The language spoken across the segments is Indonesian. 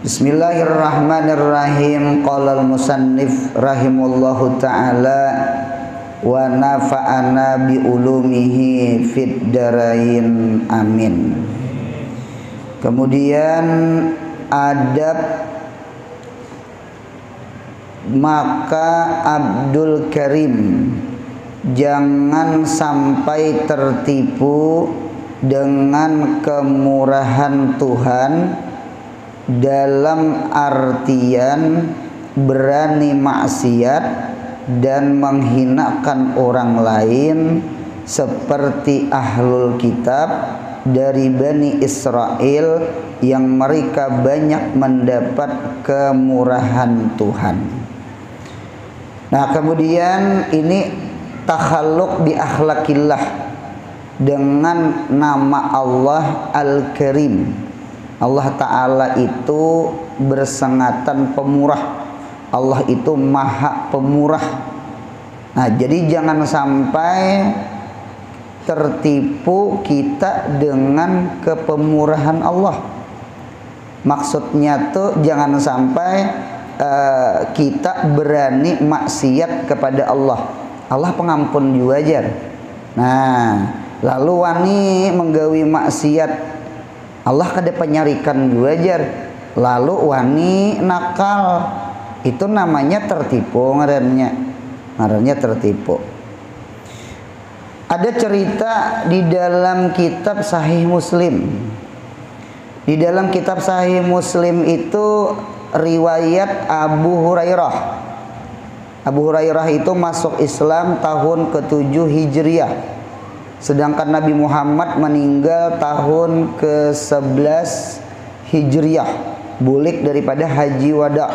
Bismillahirrahmanirrahim. Qala al-musannif rahimallahu ta'ala wa nafa'ana bi ulumihi fid darain amin. Kemudian adab maka Abdul Karim jangan sampai tertipu dengan kemurahan Tuhan dalam artian berani maksiat dan menghinakan orang lain seperti ahlul kitab dari Bani Israel yang mereka banyak mendapat kemurahan Tuhan. Nah, kemudian ini takhalluq bi akhlaqillah dengan nama Allah Al-Karim. Allah Ta'ala itu bersengatan pemurah. Allah itu maha pemurah. Nah, jadi jangan sampai tertipu kita dengan kepemurahan Allah. Maksudnya tuh jangan sampai kita berani maksiat kepada Allah. Allah pengampun juga aja. Nah, lalu wani menggawi maksiat Allah kada penyarikan wajar, lalu wani nakal, itu namanya tertipu, ngarannya tertipu. Ada cerita di dalam kitab Sahih Muslim. Di dalam kitab Sahih Muslim itu riwayat Abu Hurairah. Abu Hurairah itu masuk Islam tahun ke-7 Hijriah. Sedangkan Nabi Muhammad meninggal tahun ke-11 Hijriah, bulik daripada Haji Wada,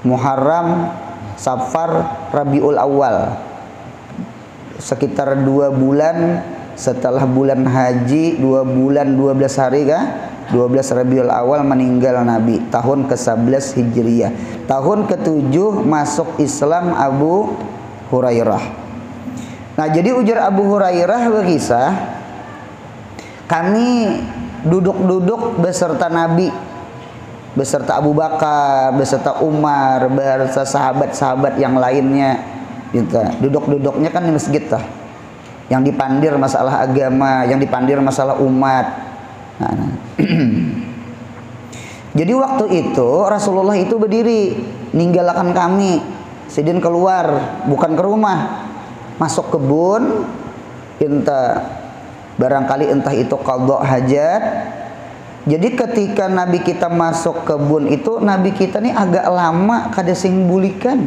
Muharram, Safar, Rabiul Awal. Sekitar 2 bulan setelah bulan haji, 2 bulan 12 hari kah? 12 Rabiul Awal meninggal Nabi, tahun ke-11 Hijriah. Tahun ke-7 masuk Islam Abu Hurairah. Nah, jadi ujar Abu Hurairah berkisah, kami duduk-duduk beserta Nabi, beserta Abu Bakar, beserta Umar, beserta sahabat-sahabat yang lainnya. Gitu. Duduk-duduknya kan di masjid lah, yang dipandir masalah agama, yang dipandir masalah umat. Nah. Jadi waktu itu Rasulullah itu berdiri, ninggalkan kami, sidin keluar, bukan ke rumah, masuk kebun, barangkali entah itu qadha hajat. Jadi ketika Nabi kita masuk kebun itu, Nabi kita nih agak lama kada sing bulikan.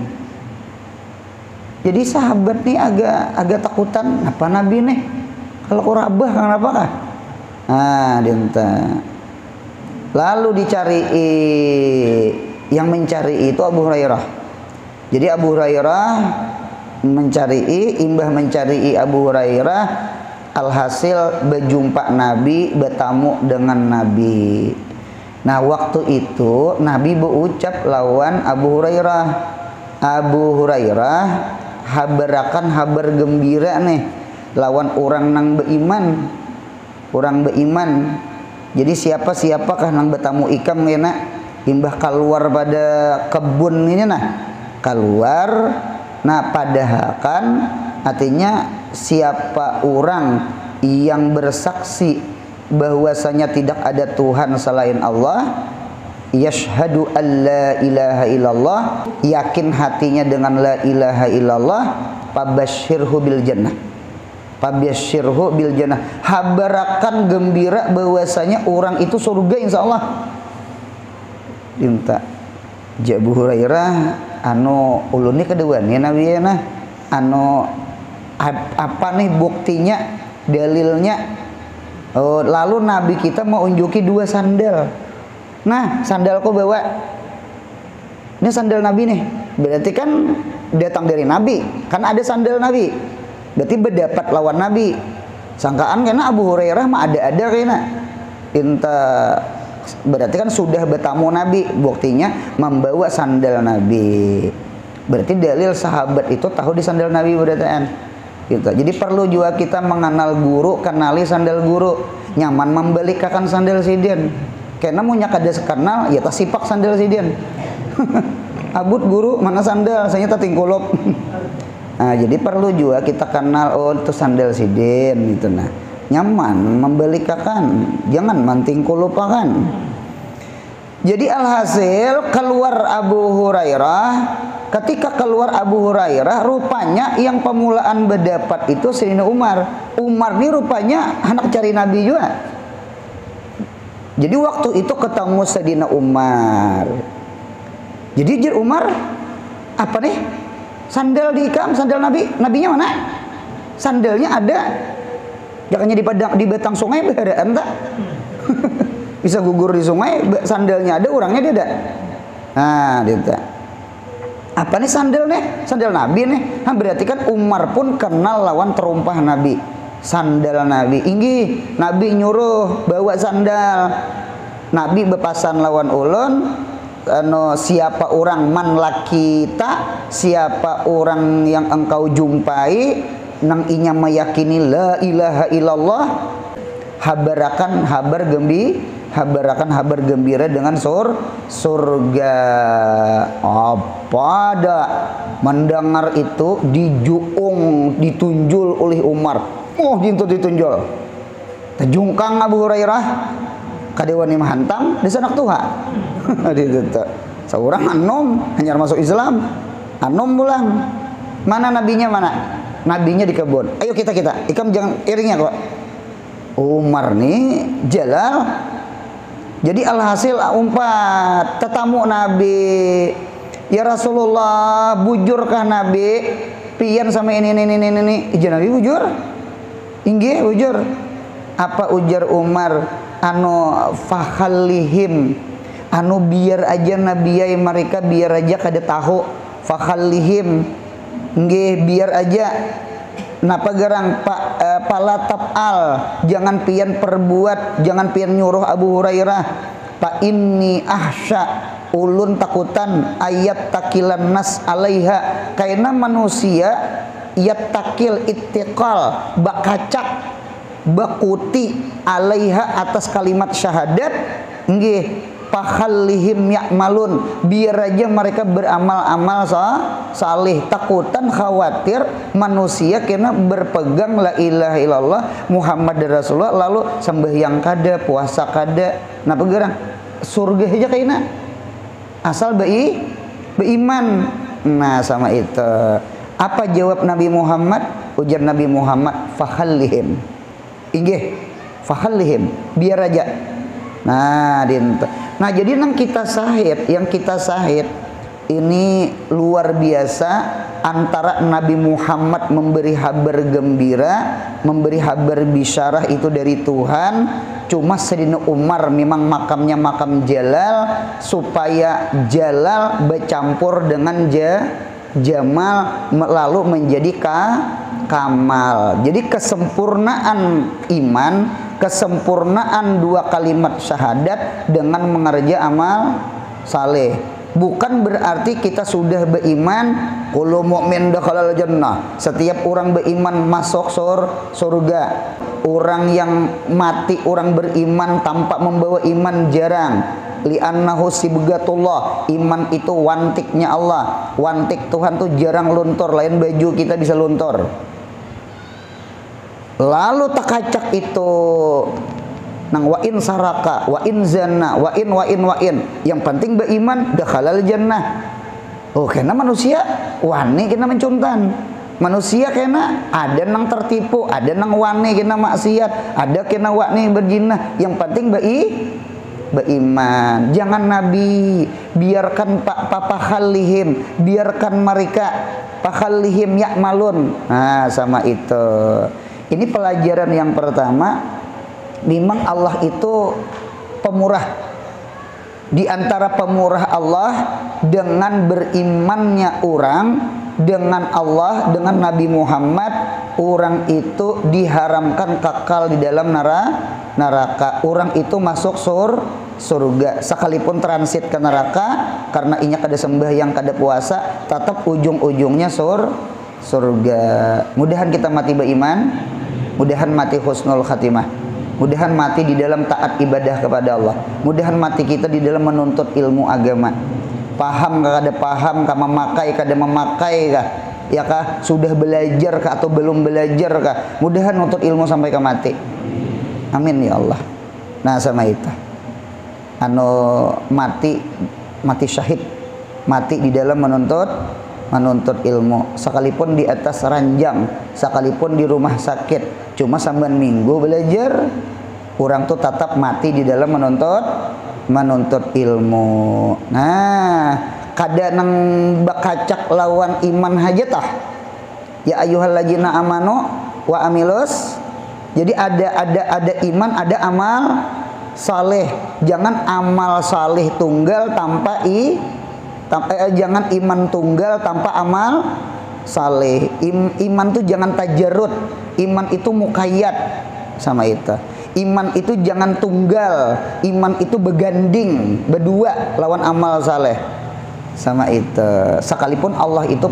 Jadi sahabat nih agak takutan, apa Nabi nih kalau kurabah kenapa kah? Nah, lalu dicari, yang mencari itu Abu Hurairah. Jadi Abu Hurairah imbah mencari Abu Hurairah, alhasil berjumpa Nabi, bertamu dengan Nabi. Nah, waktu itu Nabi berucap lawan Abu Hurairah, Abu Hurairah, habarakan habar gembira nih lawan orang nang beiman, orang beiman. Jadi siapakah nang bertamu ikam ngena imbah keluar pada kebun ini nah keluar. Nah, padahal kan artinya siapa orang yang bersaksi bahwasanya tidak ada Tuhan selain Allah, yashhadu an la ilaha illallah, yakin hatinya dengan la ilaha illallah, fabasyirhu bil jannah. Fabasyirhu bil jannah. Habarakan gembira bahwasanya orang itu surga insyaallah. Dinta Abu Hurairah anu ulun nih kedua nih Nabi nah anu apa nih buktinya, dalilnya. Lalu Nabi kita mau unjuki 2 sandal. Nah, sandalku bawa, ini sandal Nabi nih, berarti kan datang dari Nabi, kan ada sandal Nabi, berarti berdapat lawan Nabi. Sangkaan karena Abu Hurairah mah ada kayaknya, berarti kan sudah bertamu Nabi, buktinya membawa sandal Nabi. Berarti dalil sahabat itu tahu di sandal Nabi berdasarkan gitu. Jadi perlu juga kita mengenal guru, kenali sandal guru. Nyaman membelikakan sandal sidin. Karena munya kada kenal ya tas sipak sandal sidian. Abut guru mana sandal, saya tatingkulop. Nah, jadi perlu juga kita kenal oh itu sandal sidin gitu nah. Nyaman membelikakan, jangan manting kulupakan. Jadi alhasil keluar Abu Hurairah, ketika keluar Abu Hurairah rupanya yang pemulaan berdapat itu Sayyidina Umar. Umar ini rupanya anak cari Nabi juga. Jadi waktu itu ketemu Sayyidina Umar. Jadi Umar apa nih? Sandal diikam, sandal Nabi. Nabinya mana? Sandalnya ada. Jangannya di batang sungai berada tak? Bisa gugur di sungai, sandalnya ada, orangnya dia ada. Nah, gitu. Apa nih sandal nih? Sandal Nabi nih. Nah, berarti kan Umar pun kenal lawan terumpah Nabi. Sandal Nabi. Inggi, Nabi nyuruh bawa sandal. Nabi bepasan lawan ulun. Siapa orang man lakita, siapa orang yang engkau jumpai nang inya meyakini la ilaha illallah, habarakan habar gembira dengan surga. Apa ada mendengar itu ditunjul oleh Umar. Oh, ditunjul. Terjungkang Abu Hurairah kadewani mahantam di sanak tuha. Seorang anom hanya masuk Islam, anom pulang. Mana nabinya mana? Nabinya di kebun. Ayo kita ikam jangan iringnya kok. Umar nih Jalal. Jadi alhasil umpat tetamu Nabi. Ya Rasulullah, bujurkah Nabi? Pian sama ini. Ija Nabi bujur. Inggih bujur. Apa ujar Umar? Fakhallihim. Biar aja nabiyai mereka biar aja kada tahu. Fakhallihim. Nggih biar aja. Napa gerang pala tapal, jangan pian perbuat, jangan pian nyuruh Abu Hurairah. Fa inni ahsya, ulun takutan ayat takilan nas alaiha, kaina manusia yat takil ittiqal bakacak bakuti alaiha atas kalimat syahadat. Nggih fakhallihim ya'malun, biar aja mereka beramal-amal salih. Takutan khawatir manusia kena berpegang la ilaha illallah Muhammad Rasulullah lalu sembahyang kada, puasa kada, napa gerang surga aja kaina asal beriman. Nah sama itu apa jawab Nabi Muhammad? Ujar Nabi Muhammad fakhallihim. Inggih fakhallihim biar aja. Nah jadi yang kita sahid ini luar biasa antara Nabi Muhammad memberi kabar gembira, memberi kabar bisyarah itu dari Tuhan. Cuma Sayyidina Umar memang makamnya makam Jalal, supaya Jalal bercampur dengan Jamal lalu menjadi kamal. Jadi kesempurnaan iman, kesempurnaan dua kalimat syahadat dengan mengerja amal saleh. Bukan berarti kita sudah beriman kullu mu'min dakhalal jannah, setiap orang beriman masuk surga. Orang yang mati orang beriman tanpa membawa iman jarang. Li'annahu sibgatullah, iman itu wantiknya Allah. Wantik Tuhan tuh jarang luntur, lain baju kita bisa luntur. Lalu takacak itu nang wa in saraka, wa in zanna, wa in. Yang penting beriman dakhalal jannah. Oh, karena manusia wani kena mencuntan. Manusia kena ada nang tertipu, ada nang wani kena maksiat, ada kena wani berjinah. Yang penting beriman. Jangan Nabi biarkan pakhallihim, biarkan mereka pakhallihim ya'malun. Nah, sama itu. Ini pelajaran yang pertama. Memang Allah itu pemurah. Di antara pemurah Allah dengan berimannya orang dengan Allah, dengan Nabi Muhammad, orang itu diharamkan kekal di dalam neraka. Orang itu masuk surga sekalipun transit ke neraka karena inya kada sembahyang, kada puasa, tetap ujung-ujungnya surga. Mudahan kita mati beriman, mudahan mati husnul khatimah. Mudahan mati di dalam taat ibadah kepada Allah. Mudahan mati kita di dalam menuntut ilmu agama. Paham kada paham, kah memakai kada memakai kah? Ya kah? Sudah belajar kah atau belum belajar kah? Mudahan nuntut ilmu sampai ke mati. Amin ya Allah. Nah sama itu. Mati syahid. Mati di dalam menuntut ilmu, sekalipun di atas ranjang, sekalipun di rumah sakit, cuma samban minggu belajar, orang tuh tetap mati di dalam menuntut ilmu. Nah, kada nang bakacak lawan iman hajatah. Ya ayyuhalladzina amanu wa amilus. Jadi ada iman, ada amal saleh. Jangan amal saleh tunggal jangan iman tunggal tanpa amal saleh. Iman tuh jangan tajarut. Iman itu muqayyad sama itu. Iman itu jangan tunggal. Iman itu beganding, berdua lawan amal saleh. Sama itu. Sekalipun Allah itu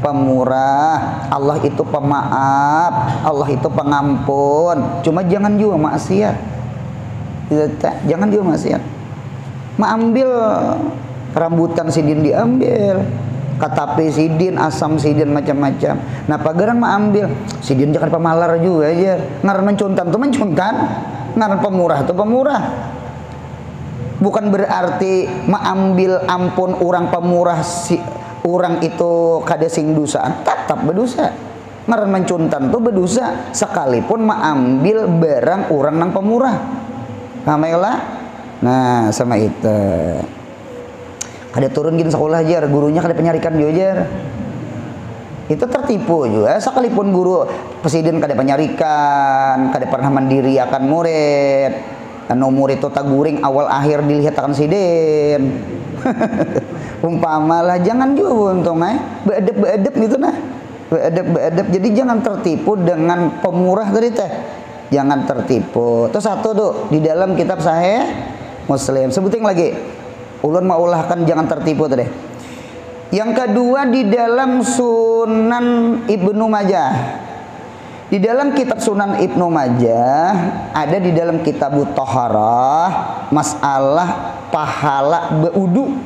pemurah, Allah itu pemaaf, Allah itu pengampun. Cuma jangan juga maksiat. Jangan juga maksiat. Mengambil rambutan sidin diambil, katape sidin, asam sidin, macam-macam. Nah pagaran mengambil sidin jangan pemalar juga aja. Ngaran mencuntan tuh mencuntan, ngaran pemurah tuh pemurah. Bukan berarti mengambil ampun orang pemurah orang itu kada sing dosa, tetap berdosa. Ngaran mencuntan tuh berdosa sekalipun mengambil barang orang nang pemurah. Paham. Nah sama itu. Kada turun gini sekolah aja, gurunya kada penyarikan dia aja. Itu tertipu juga. Sekalipun guru presiden kada penyarikan, kada pernah mandiri akan murid. Murid itu taguring awal akhir dilihat akan sidin. Umpamalah jangan juga untung beadab gitu nah. Beadab. Jadi jangan tertipu dengan pemurah tadi teh. Jangan tertipu. Terus satu tuh di dalam kitab Sahih Muslim. Sebutin lagi. Ulun maulahkan jangan tertipu tadi. Yang kedua di dalam Sunan Ibnu Majah. Di dalam kitab Sunan Ibnu Majah ada di dalam kitab Thaharah masalah pahala berwudu,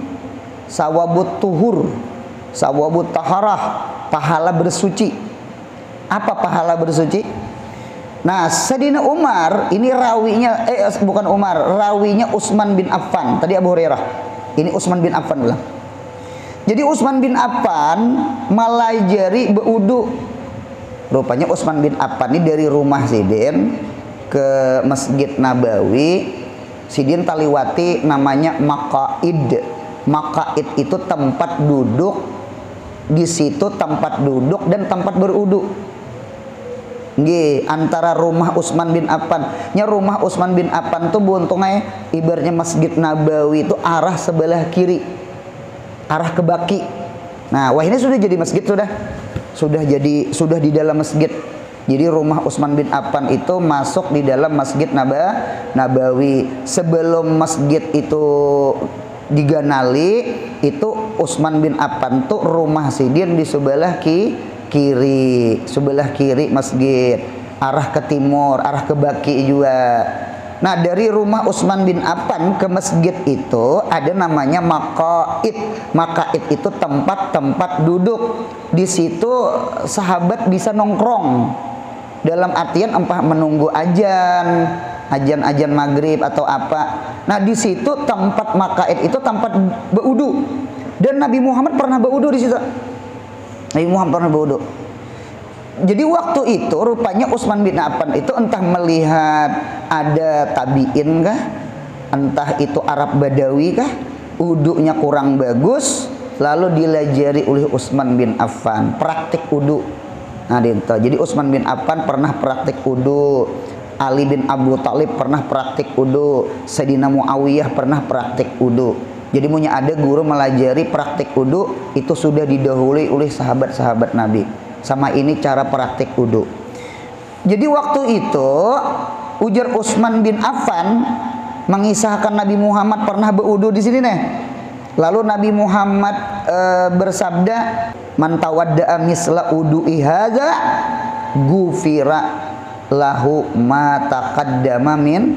sawabut tuhur, sawabut taharah, pahala bersuci. Apa pahala bersuci? Nah, Sayyidina Umar ini rawinya bukan Umar, rawinya Utsman bin Affan. Tadi Abu Hurairah. Ini Utsman bin Affan bilang. Jadi Utsman bin Affan malajari berwudu. Rupanya Utsman bin Affan ini dari rumah Sidin ke Masjid Nabawi. Sidin taliwati namanya maqaid. Maqaid itu tempat duduk. Di situ tempat duduk dan tempat berwudu. Nggih, antara rumah Utsman bin Affan. Nya rumah Utsman bin Affan tuh buntungnya ibaratnya Masjid Nabawi itu arah sebelah kiri. Arah ke Baki. Nah, wah ini sudah jadi masjid sudah di dalam masjid. Jadi rumah Utsman bin Affan itu masuk di dalam Masjid Nabawi. Sebelum masjid itu diganali, itu Utsman bin Affan tuh rumah Sidin di sebelah kiri, sebelah kiri masjid, arah ke timur, arah ke Baki juga. Nah dari rumah Utsman bin Affan ke masjid itu ada namanya maqaid. Maqaid itu tempat-tempat duduk. Di situ sahabat bisa nongkrong. Dalam artian empah menunggu ajan maghrib atau apa. Nah di situ tempat maqaid itu tempat berwudu. Dan Nabi Muhammad pernah berwudu di situ. Nabi Muhammad pernah berwudu. Jadi waktu itu rupanya Utsman bin Affan itu entah melihat ada tabiin kah, entah itu Arab Badawi kah, wudunya kurang bagus, lalu dilajari oleh Utsman bin Affan praktik wudu. Nah, jadi Utsman bin Affan pernah praktik wudu, Ali bin Abu Thalib pernah praktik wudu, Sayyidina Muawiyah pernah praktik wudu. Jadi punya ada guru melajari praktik wudu itu sudah didahului oleh sahabat-sahabat Nabi. Sama ini cara praktik wudu. Jadi waktu itu ujar Utsman bin Affan mengisahkan Nabi Muhammad pernah berwudu di sini nih. Lalu Nabi Muhammad bersabda, "Man tawadda'a misla wudu'i hadza gufira lahu ma taqaddama min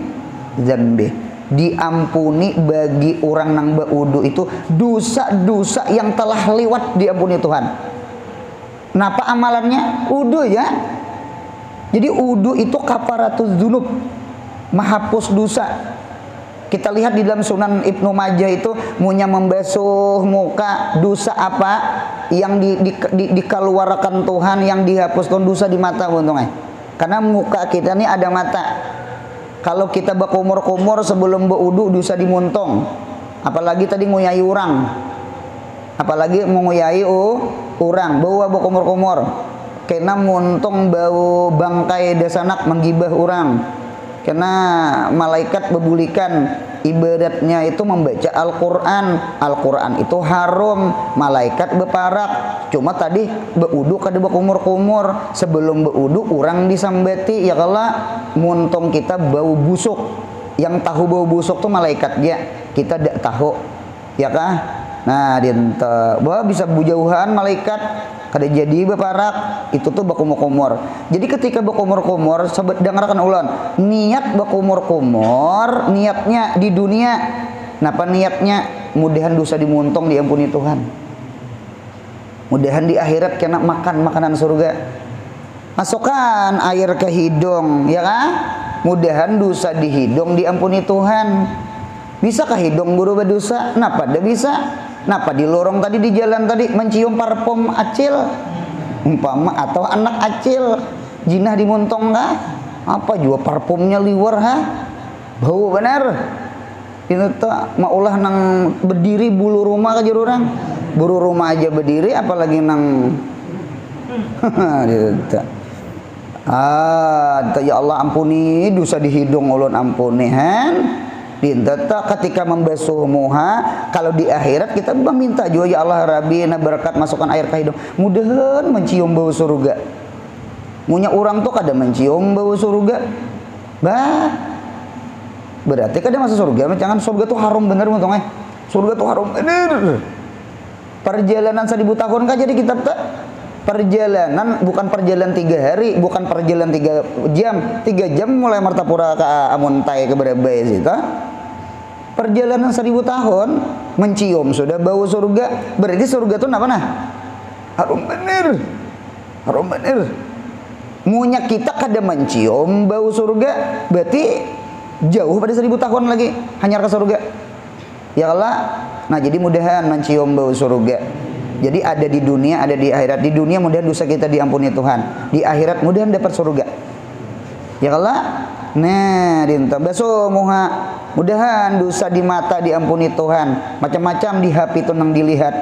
dzambi. Diampuni bagi orang nang baudu itu dosa-dosa yang telah lewat, diampuni Tuhan. Napa amalannya? Udu ya. Jadi udu itu kafaratuz dzunub, menghapus dosa. Kita lihat di dalam Sunan Ibnu Majah itu, munya membasuh muka, dosa apa yang dikeluarkan Tuhan, yang dihapuskan dosa di mata untungnya. Karena muka kita ini ada mata. Kalau kita berkumur-kumur sebelum berudu dosa dimuntong. Apalagi tadi nguyai orang. Apalagi nguyai orang bawa berkumur-kumur. Kena muntong bau bangkai dasanak menggibah orang. Karena malaikat bebulikan, ibadatnya itu membaca Al-Quran. Al-Quran itu haram, malaikat beparak. Cuma tadi beudu kada berkumur-kumur. Sebelum beudu orang disambati, ya kalau muntong kita bau busuk. Yang tahu bau busuk tuh malaikat dia, kita tidak tahu, ya kah? Nah, bahwa bisa bujauhan malaikat kada jadi beparak, itu tuh berkumur-kumur. Jadi ketika berkumur-kumur, sobat dengarkan ulang, niat berkumur-kumur, niatnya di dunia, napa niatnya? Mudahan dosa dimuntong diampuni Tuhan. Mudahan di akhirat kena makan makanan surga. Masukkan air ke hidung, ya kan? Mudahan dosa di hidung diampuni Tuhan. Bisakah hidung buru berdosa? Napa dah bisa? Napa di lorong tadi, di jalan tadi mencium parfum acil umpama, atau anak acil jinah dimuntong kah? Apa juga parfumnya liwer ha? Bau bener. Itu tak maulah nang berdiri bulu rumah aja orang. Bulu rumah aja berdiri apalagi nang ya Allah ampuni dosa di hidung ulun, ampuni han. Dintata ketika membasuh muha, kalau di akhirat kita meminta juga, ya Allah Rabbi na berkat masukkan air ke hidung, mudahan mencium bau surga. Munya orang tuh kada mencium bau surga, berarti kada masuk surga. Jangan, surga tuh harum bener muntongnya, surga tuh harum bener. Perjalanan 1000 tahun kah jadi kitab tak? Perjalanan bukan perjalanan 3 hari, bukan perjalanan 3 jam. 3 jam mulai Martapura ke Amuntai ke Brebes itu. Perjalanan 1000 tahun mencium sudah bau surga. Berarti surga itu apa nah? Harum bener. Harum bener. Munya kita kada mencium bau surga, berarti jauh pada 1000 tahun lagi hanya ke surga. Ya Allah. Nah, jadi mudahan mencium bau surga. Jadi ada di dunia, ada di akhirat. Di dunia mudahan dosa kita diampuni Tuhan. Di akhirat mudahan dapat surga. Ya Allah. Nah, dinta basuh muha. Mudahan dosa di mata diampuni Tuhan. Macam-macam di HP itu nang dilihat,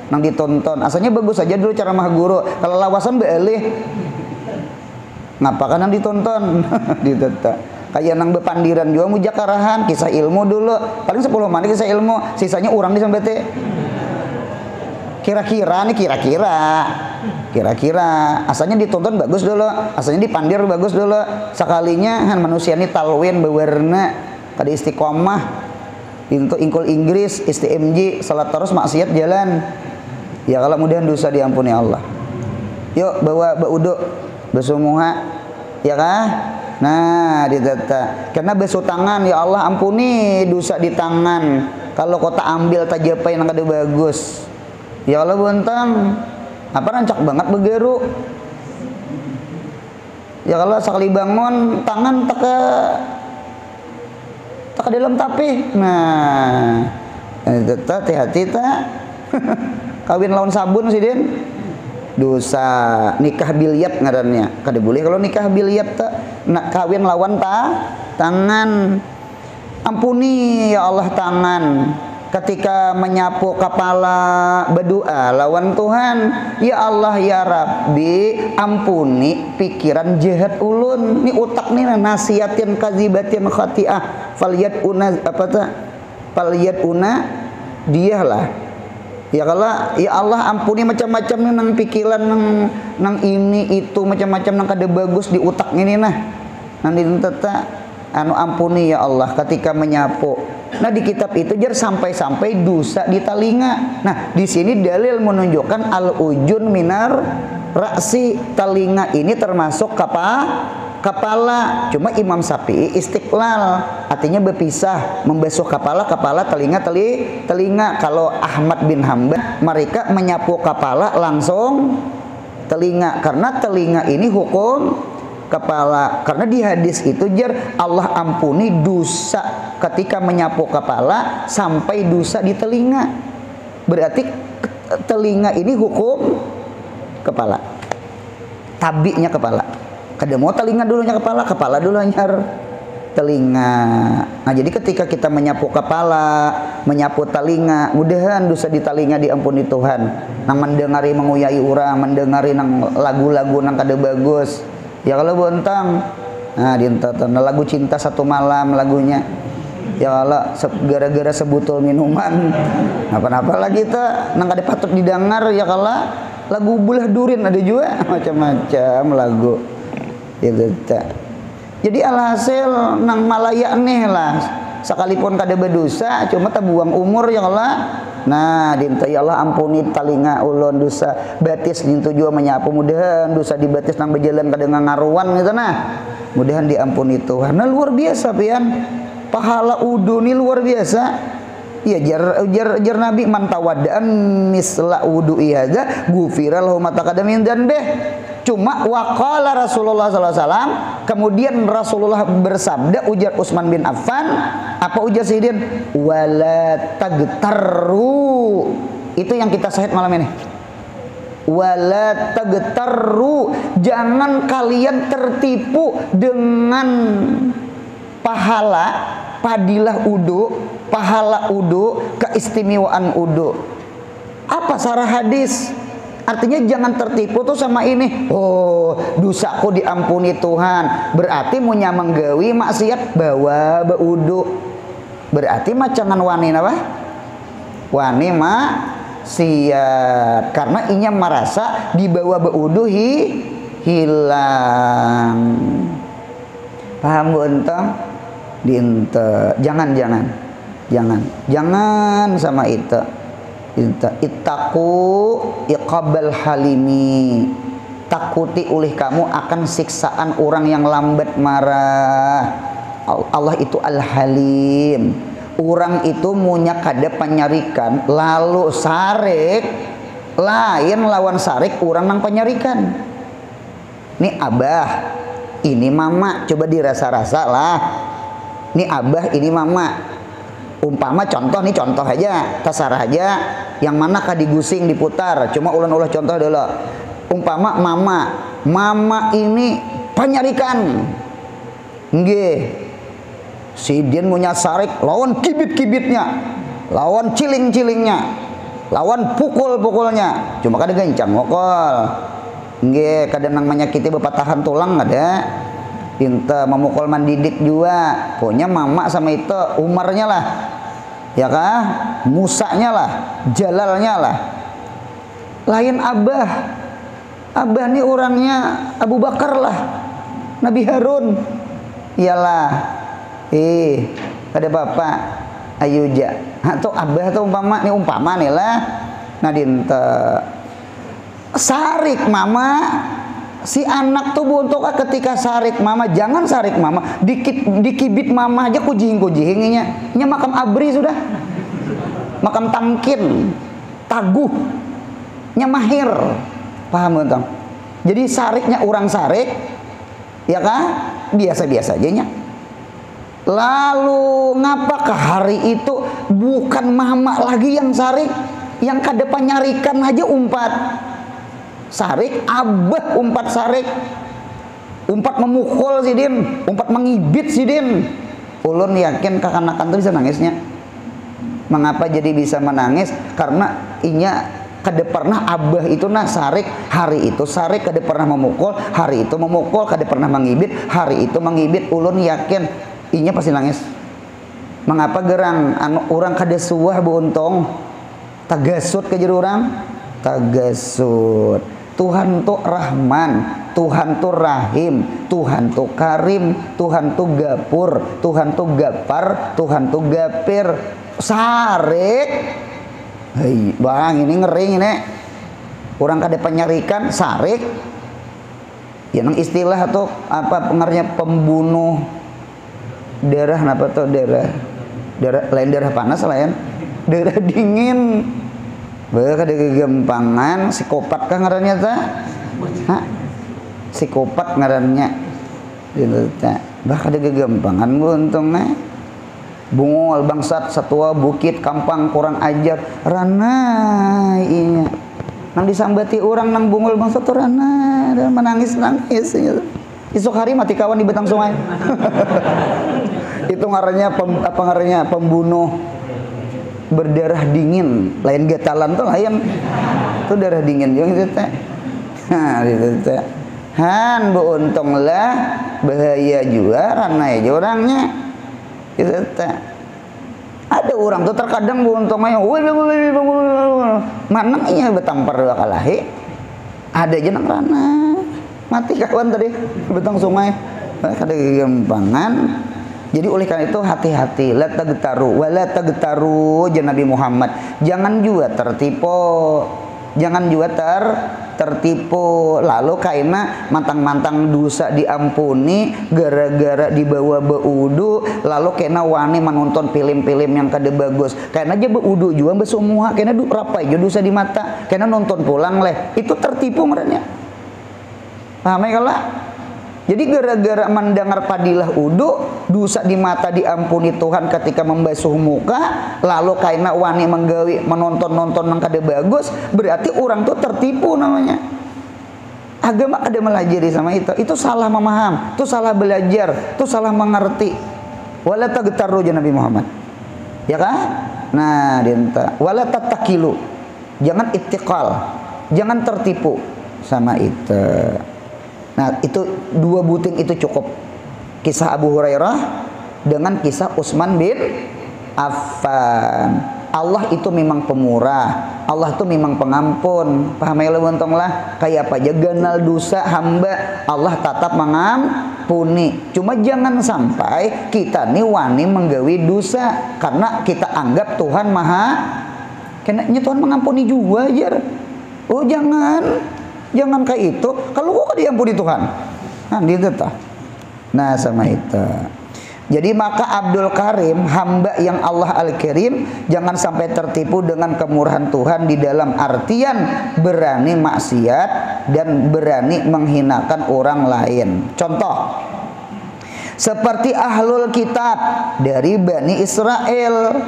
nang ditonton. Asalnya bagus saja dulu cara mah guru. Kalau lawasan beelih. Ngapa kan nang ditonton? Ditata. Kayak nang bepandiran juga mujakarahan, kisah ilmu dulu. Paling 10 menit kisah ilmu, sisanya orang disambete. Kira-kira asalnya ditonton bagus dulu, asalnya dipandir bagus dulu, sekalinya kan manusia ini talwin bewarna kada istiqomah untuk ingkul Inggris STMJ salat terus maksiat jalan. Ya kalau mudahan dosa diampuni Allah. Yuk bawa baudu basuh muha, ya kah? Nah, ditata. Karena basuh tangan, ya Allah ampuni dosa di tangan. Kalau kota ambil tajapai yang kada bagus. Ya Allah buntang, apa rancak banget begeru. Ya Allah sekali bangun tangan tak ke dalam tapi. Nah, hati-hati tak. Kawin lawan sabun sih Din. Dosa nikah biliat ngarannya. Kada boleh kalau nikah biliat tak. Nak kawin lawan tangan. Ampuni ya Allah tangan. Ketika menyapu kepala berdoa lawan Tuhan, ya Allah ya Rabbi ampuni pikiran jahat ulun, ni utak ni nasiatin kadzibatin khati'ah faliyat una apa ta faliyat una dialah ya kalau ya Allah ampuni macam-macam nih nang pikiran nang ini itu macam-macam nang kada bagus di utak ini nah nanti tata anu ampuni ya Allah ketika menyapu. Nah di kitab itu jar sampai-sampai dosa di telinga. Nah di sini dalil menunjukkan al ujun minar raksi, telinga ini termasuk kepala. Cuma Imam Syafi'i istiqlal, artinya berpisah, membasuh kepala, telinga. Kalau Ahmad bin Hanbal mereka menyapu kepala langsung telinga, karena telinga ini hukum kepala. Karena di hadis itu Allah ampuni dosa ketika menyapu kepala sampai dosa di telinga. Berarti telinga ini hukum kepala, tabinya kepala. Kada mau telinga dulunya kepala dulu anyar telinga. Nah, jadi ketika kita menyapu kepala, menyapu telinga, mudahan dosa di telinga diampuni Tuhan. Nang mendengari menguyai urang, mendengari nang lagu-lagu nang kada bagus. Ya kalau bontang, nah dinten lagu Cinta Satu Malam lagunya. Ya Allah, gara-gara sebutul minuman. Apa-apa lagi tuh nang kada patut didengar ya kala. Lagu Bulah Durin ada juga macam-macam lagu. Itu tak. Jadi alhasil nang malaya nih lah. Sekalipun kada berdosa, cuma terbuang umur ya Allah. Nah, dinta ya Allah ampuni telinga ulun dosa, batis dintu juga menyapu, mudahan dosa di batis nang berjalan kada ngaruan gitu nah. Mudahan diampuni Tuhan. Nah, luar biasa pian. Pahala wudu ini luar biasa. Ya jar Nabi man tawadda'an misla wudu'i hadza ghufira lahu ma taqaddama min dzanbih. Cuma waqala Rasulullah sallallahu alaihi wasallam, kemudian Rasulullah bersabda, ujar Utsman bin Affan, apa ujar Sayyidin? Wala tagtarru. Itu yang kita syahid malam ini. Wala tagtarru, jangan kalian tertipu dengan pahala, padilah wudu, pahala wudu, keistimewaan wudu. Apa sarah hadis? Artinya jangan tertipu tuh sama ini. Oh, dosaku diampuni Tuhan. Berarti mau nyamang gawi maksiat bawa baudu. Berarti macangan wani apa? Wani maksiat. Karena inya merasa dibawa baudu hilang. Paham buntang? Dinte. Jangan sama itu. Ittaqu iqabal halimi, takuti oleh kamu akan siksaan orang yang lambat marah. Allah itu al-halim. Orang itu munya kada penyarikan lalu sarik, lain lawan sarik orang nang penyarikan. Ini abah, ini mama, coba dirasa-rasa lah. Ini abah, ini mama. Umpama contoh aja, tasarah aja, yang mana kah digusing diputar, cuma ulah contoh dulu. Umpama mama ini penyarikan, nggih, si Dian punya sarik, lawan kibit-kibitnya, lawan ciling-cilingnya, lawan pukul-pukulnya, cuma kada gencang mokol, nggih, kada nang menyakiti bepatahan tulang ada. Pinta memukul mandidik juga, pokoknya mama sama itu Umarnya lah, ya kah, Musanya lah, Jalalnya lah. Lain abah nih orangnya Abu Bakar lah, Nabi Harun, iyalah, ada bapak Ayuja, atau abah atau umpama nih lah, nadinta sarik mama. Si anak tuh buntuk ketika sarik mama, jangan sarik mama, dikibit mama aja kujing-kujingnya. Nya makam abri sudah, makam tamkin, taguh, nya mahir, paham entang? Jadi sariknya orang sarik, ya kan? Biasa-biasa aja nya. Lalu ngapakah hari itu bukan mama lagi yang sarik, yang kada penyarikan aja umpat. Sarik, abah umpat sarik, umpat memukul sidin, umpat mengibit sidin. Ulun yakin kekanakan tuh bisa nangisnya. Mengapa jadi bisa menangis? Karena inya kada pernah abah itu sarik, hari itu sarik, kada pernah memukul, hari itu memukul, kada pernah mengibit, hari itu mengibit. Ulun yakin inya pasti nangis. Mengapa gerang orang kada suah buuntong tagasut ke jero orang? Tagasut. Tuhan tuh Rahman, Tuhan tuh Rahim, Tuhan tuh Karim, Tuhan tuh Gapur, Tuhan tuh Gapar, Tuhan tuh Gapir. Sarik, hei bang ini ngering ini. Orang kada penyarikan sarik, Ya nang istilah tuh apa pengernya pembunuh darah apa tuh darah lain darah panas lain darah dingin. Bahkan ada kegampangan psikopat kah ngarannya ta? Hah? Psikopat ngarannya. Gitu ta. Bahkan ada kegampangan untungnya. Bungol bangsat satua bukit kampang kurang ajar ranai inya. Nang disambati orang nang bungol bangsat tuh ranai dan menangis-nangis gitu. Esok hari mati kawan di betang sungai. Itu ngarannya pembunuh berdarah dingin, lain getalan tuh lain. Itu darah dingin jeung itu teh. Nah, itu teh. Han bu untung lah bahaya juga ranai aja orangnya. Itu teh. Ada orang tuh terkadang bu untung mah manang nya betampar dua kalahi. Ada aja nang ranai. Mati kawan tadi betang sungai. Ada gampangan. Jadi oleh karena itu hati-hati, la tagtaru wala tagtaru Nabi Muhammad. Jangan juga tertipu. Jangan juga tertipu. Lalu karena mantang-mantang dosa diampuni gara-gara dibawa beudu, lalu kena wani menonton film-film yang kada bagus. Karena aja beudu juga besumua, kena rapai dosa di mata, kena nonton pulang leh. Itu tertipu merenya. Paham ya kalau? Jadi gara-gara mendengar padilah udu, dosa di mata diampuni Tuhan ketika membasuh muka, lalu kaina wani menggawi menonton-nonton yang kada bagus, berarti orang tuh tertipu namanya. Agama ada melajari sama itu salah memaham, itu salah belajar, itu salah mengerti. Wala tagtaru Nabi Muhammad. Ya kan? Nah, dinta wala tatakilu. Jangan ittiqal, jangan tertipu sama itu. Nah itu dua buting itu cukup. Kisah Abu Hurairah dengan kisah Utsman bin Affan. Allah itu memang pemurah, Allah itu memang pengampun. Paham ya lah? Kayak apa aja ganal dosa hamba Allah tetap mengampuni. Cuma jangan sampai kita nih wani menggawi dosa karena kita anggap Tuhan maha kenanya Tuhan mengampuni juga aja. Oh jangan kayak itu. Kalau kok diampuni Tuhan, nah gitu tah. Nah sama itu. Jadi maka Abdul Karim, hamba yang Allah Al-Karim, jangan sampai tertipu dengan kemurahan Tuhan di dalam artian berani maksiat dan berani menghinakan orang lain. Contoh, seperti ahlul kitab dari Bani Israel,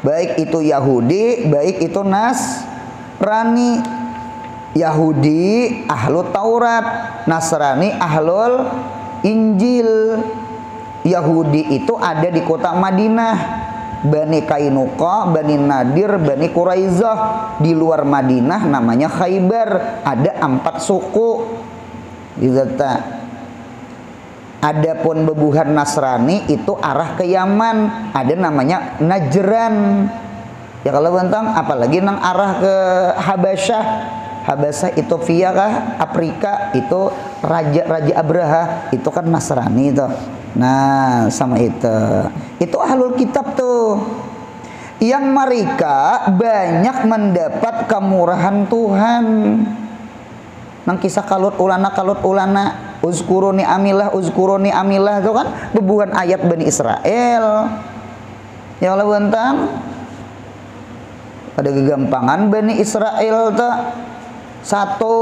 baik itu Yahudi, baik itu Nasrani. Yahudi ahlul Taurat, Nasrani ahlul Injil. Yahudi itu ada di kota Madinah, Bani Kainuqa, Bani Nadir, Bani Quraizah. Di luar Madinah namanya Khaybar, ada 4 suku. Adapun bebuhan Nasrani itu arah ke Yaman, ada namanya Najran. Ya kalau bentang apalagi nang arah ke Habasyah. Habasah Ethiopia kah, Afrika itu raja Abraha itu kan Nasrani itu. Nah sama itu ahlul kitab tuh yang mereka banyak mendapat kemurahan Tuhan. Nang kisah kalut ulana uzkuruni amilah itu kan bebuhan ayat Bani Israel. Ya Allah bentang pada kegampangan Bani Israel tuh. Satu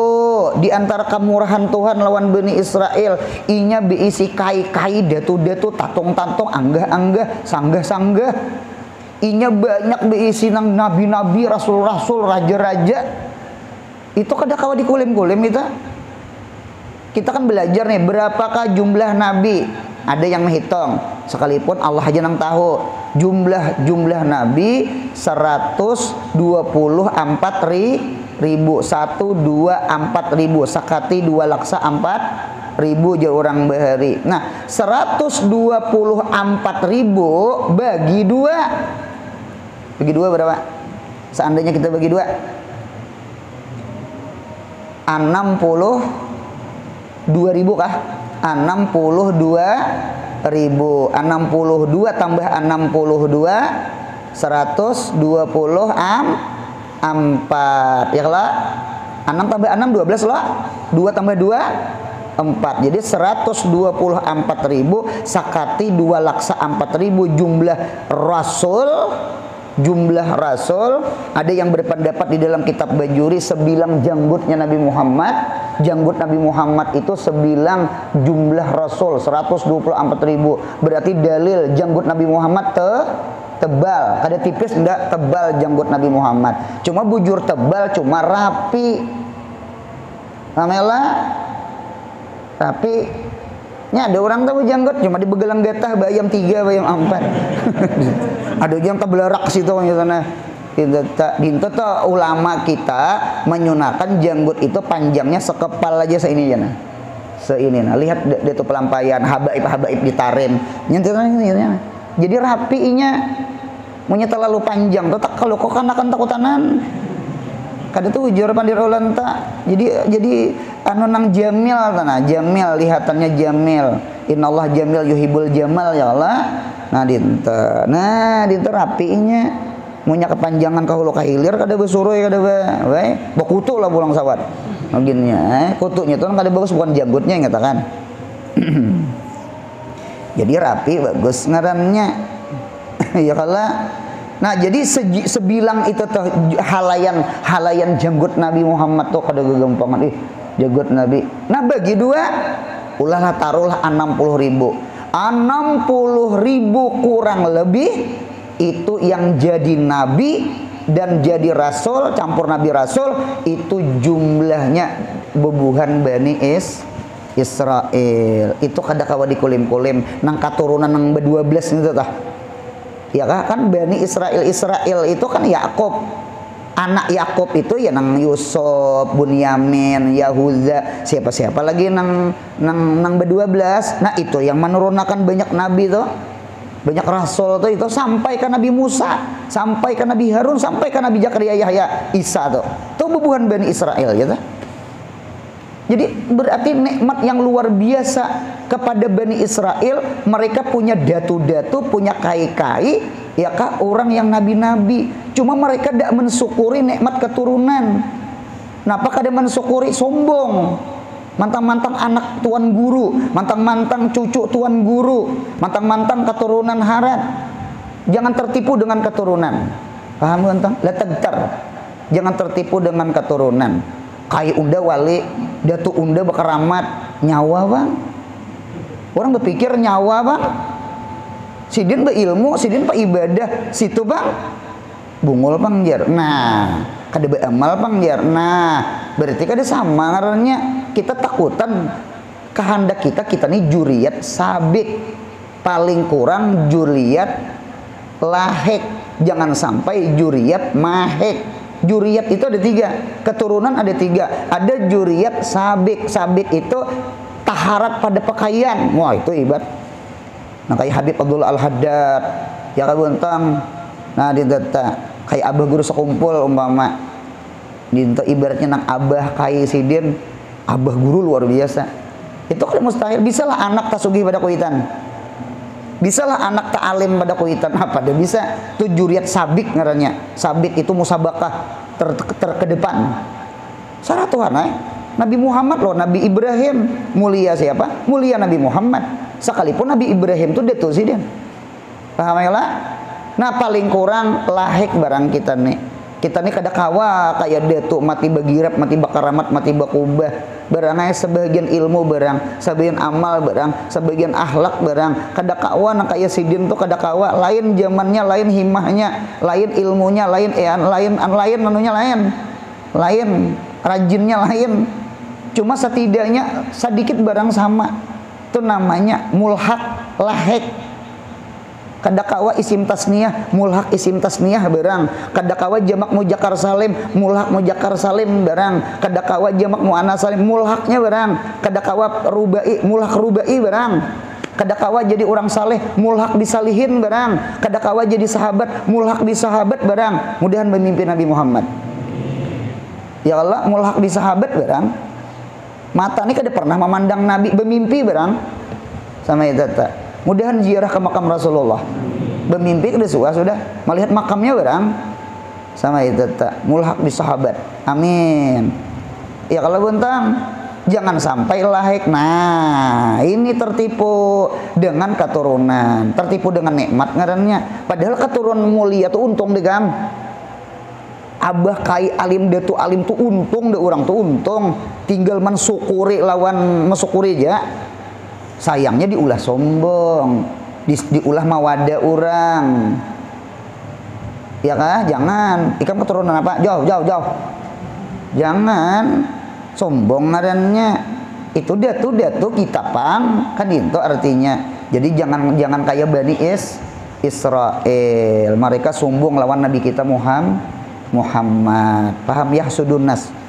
di antara kemurahan Tuhan lawan Bani Israel, inya beisi kai-kai, datu-datu, tatung-tatung, anggah-anggah, sanggah-sanggah. Inya banyak beisi nang nabi-nabi, rasul-rasul, raja-raja. Itu kada kawa dikulim-kulim itu. Kita kan belajar nih berapakah jumlah nabi. Ada yang menghitung, sekalipun Allah aja nang tahu. Jumlah nabi 124.000, 124.000 sakati 2 laksa 4.000 jauh orang bahari. Nah 124.000 bagi 2 berapa? Seandainya kita bagi 2 62.000 kah? 62.000. 62 tambah 62 124 ya kalau 6 tambah 6 12 loh. 2 tambah 2 4. Jadi 124.000 sakati 2.04.000 jumlah rasul. Ada yang berpendapat di dalam kitab Bajuri sebilang janggutnya Nabi Muhammad. Janggut Nabi Muhammad itu sebilang jumlah rasul 124.000. Berarti dalil janggut Nabi Muhammad tebal, kada tipis enggak, tebal janggut Nabi Muhammad. Cuma bujur tebal, cuma rapi. Namanya rapi. Nya ada orang tahu janggut cuma dibegelang getah bayam 3 bayam 4. Ada yang tebelarak situ di sana. Dinto tuh ulama kita menyunahkan janggut itu panjangnya sekepal aja seini ya nah. Seini nah. Lihat dia tuh pelampaian habaib ditarim. Nyentuh. Jadi rapinya punya terlalu panjang tuh tak kalau kok akan takutanan. Kada tuh ujur pandir ulan tak. Jadi anu nang jamil tanah, jamil lihatannya jamil. Innallaha jamil yuhibbul jamal ya Allah. Nah dinten rapinya. Munya kepanjangan kahulu kahilir kada besuruy kada bae. Bakutu lah pulang sawat. Maginnya kutunya tuh kada bagus bukan janggutnya ngatakan. Jadi rapi bagus ngarannya. Ya kala. Nah, jadi sebilang itu tuh halayan janggut Nabi Muhammad tuh kada gegampangan janggut Nabi. Nah, bagi dua ulah taruhlah 60.000. 60.000 kurang lebih itu yang jadi nabi dan jadi rasul, campur nabi rasul itu jumlahnya bebuhan Bani Israel. Itu kada kawa dikulim-kulim nang katurunan nang be-12 itu tah. Ya kan Bani Israel itu kan Yakub. Anak Yakub itu ya nang Yusuf, Bunyamin, Yahuda, siapa-siapa lagi nang be-12. Nah, itu yang menurunkan banyak nabi tuh. Banyak rasul tuh itu sampai ke Nabi Musa, sampai ke Nabi Harun, sampai ke Nabi Zakaria, Yahya, Isa tuh. Itu bebuhan Bani Israel ya tuh. Jadi berarti nikmat yang luar biasa kepada Bani Israel. Mereka punya datu-datu, punya kai-kai, ya kak, orang yang nabi-nabi. Cuma mereka tidak mensyukuri nikmat keturunan. Kenapa kada mensyukuri? Sombong. Mantang-mantang anak tuan guru, mantang-mantang cucu tuan guru, mantang-mantang keturunan harat. Jangan tertipu dengan keturunan. Paham mantang? La tagtar. Jangan tertipu dengan keturunan. Kai unda wali, datu unda bakaramat, nyawa bang. Orang berpikir nyawa bang. Sidin berilmu, sidin pak ibadah, situ bang. Bungul bang jar. Nah, kada beramal bang jar. Nah, berarti kada sama ngarannya. Kita takutan kehendak kita nih juriyat sabik. Paling kurang juriyat lahek. Jangan sampai juriyat mahek. Juriyat itu ada 3, keturunan ada 3. Ada juriyat sabik. Sabik itu taharat pada pakaian. Wah, itu ibarat. Nah, kayak Habib Abdullah Al-Haddad, ya kabuntang. Nah, dinta kayak abah guru sekumpul umpama. Dinta ibaratnya nang abah kai sidin, abah guru luar biasa. Itu kan mustahil. Bisalah anak tasugih pada kuitan. Bisalah anak ta'alim pada kuitan apa dia bisa. Itu juriyat sabik ngarannya. Sabik itu musabakah terkedepan. Sarah Tuhan Nabi Muhammad loh, Nabi Ibrahim mulia siapa? Mulia Nabi Muhammad. Sekalipun Nabi Ibrahim itu detu sih dia. Paham ya lah? Nah, paling kurang lahek barang kita nih. Kita nih kada kawa kayak detu mati bagirap, mati bakaramat, mati bakubah. Barangnya sebagian ilmu barang, sebagian amal barang, sebagian akhlak barang. Kada kawa nang kayak sidin tuh kada kawa. Lain zamannya, lain himahnya, lain ilmunya, lain anunya lain rajinnya lain. Cuma setidaknya sedikit barang sama. Itu namanya mulhak lahek. Kada kawa isim tasniyah, mulhak isim tasniyah barang. Kada kawa jamak muzakkar salim, mulhak muzakkar salim barang. Kada kawa jamak muannas salim, mulhaknya barang. Kada kawa rubai, mulhak rubai barang. Kada kawa jadi orang saleh, mulhak disalihin barang. Kada kawa jadi sahabat, mulhak di sahabat barang. Mudahan memimpin Nabi Muhammad. Ya Allah, mulhak di sahabat barang. Mata ini kada pernah memandang Nabi bermimpi barang. Sama itu tak. Mudahan ziarah ke makam Rasulullah. Bermimpi sudah melihat makamnya barang. Sama itu tak. Mulhak di sahabat. Amin. Ya kalau bentang jangan sampai lahir. Nah, ini tertipu dengan keturunan, tertipu dengan nikmat ngarannya. Padahal keturunan mulia tuh untung deh gam. Abah kai alim deh tuh alim tuh untung deh, orang tuh untung. Tinggal mensyukuri lawan mensyukuri aja. Sayangnya diulah sombong, diulah mawada orang. Ya kah? Jangan. Ikam keturunan apa? Jauh. Jangan sombong ngarannya. Itu dia tuh kita pang kan itu artinya. Jadi jangan kayak Bani Israel. Mereka sombong lawan Nabi kita Muhammad. Paham ya sudunas?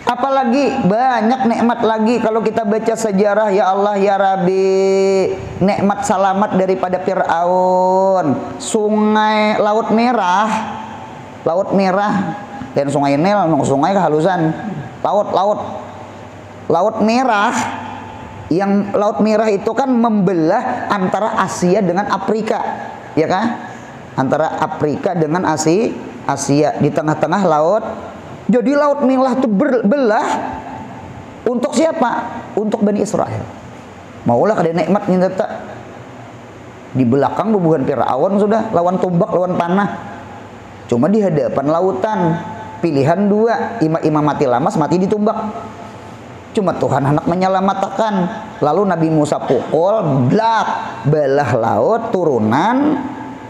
Apalagi banyak nikmat lagi kalau kita baca sejarah. Ya Allah ya Rabbi, nikmat salamat daripada Fir'aun, sungai Laut Merah dan sungai Nil, sungai kehalusan Laut Merah. Yang Laut Merah itu kan membelah antara Asia dengan Afrika, ya kan? Antara Afrika dengan Asia di tengah-tengah laut. Jadi Laut Merah itu berbelah untuk siapa? Untuk Bani Israel. Maulah kada nikmat nyata. Di belakang bubuhan Firaun sudah lawan tombak, lawan panah. Cuma di hadapan lautan pilihan dua, imam mati lamas, mati ditumbak. Cuma Tuhan hendak menyelamatkan. Lalu Nabi Musa pukul, blak, belah laut, turunan,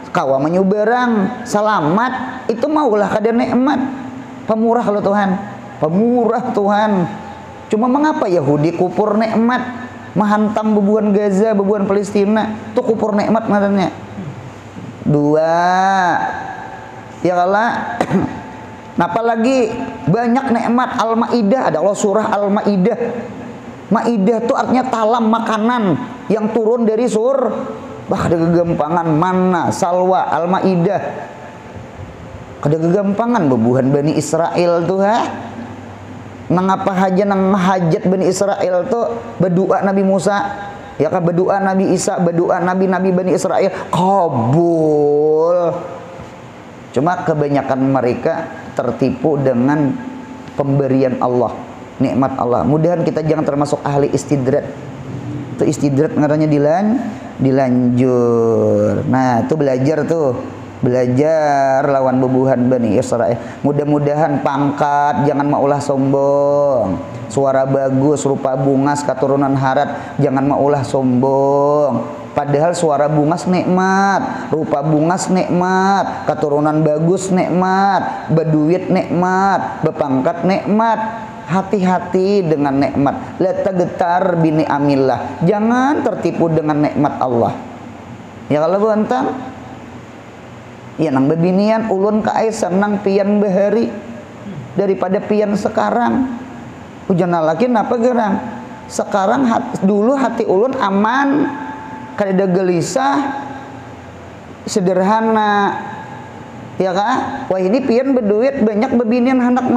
kawa menyuberang, selamat. Itu maulah kada nikmat. Pemurah kalau Tuhan, pemurah Tuhan. Cuma mengapa Yahudi kupur nikmat, menghantam bebuan Gaza, bebuan Palestina, itu kupur nikmat ngarannya. Dua, ya kalah. Apalagi banyak nikmat. Al-Maidah, ada Allah surah Al-Maidah. Maidah itu artinya talam makanan yang turun dari bah ada kegampangan mana, salwa, Al-Maidah. Ada kegampangan bebuhan Bani Israel tuh nang apa aja nang hajat Bani Israel tuh berdoa Nabi Musa, ya kan, berdoa Nabi Isa, berdoa nabi-nabi Bani Israel kabul. Cuma kebanyakan mereka tertipu dengan pemberian Allah, nikmat Allah. Mudahan kita jangan termasuk ahli istidrat. Itu istidrat ngarannya dilanjur. Nah, itu belajar lawan bubuhan Bani Israel. Mudah-mudahan pangkat jangan maulah sombong, suara bagus, rupa bungas, keturunan harat jangan maulah sombong. Padahal suara bungas nikmat, rupa bungas nikmat, keturunan bagus nikmat, berduit nikmat, berpangkat nikmat. Hati-hati dengan nikmat. La tagetar bini amillah. Jangan tertipu dengan nikmat Allah. Ya kalau bantang, ya nang bebinian ulun kae senang pian bahari daripada pian sekarang. Hujan lagi napa gerang? Sekarang dulu hati ulun aman, kada gelisah, sederhana. Ya kah? Wah ini pian berduit banyak bebinian hendak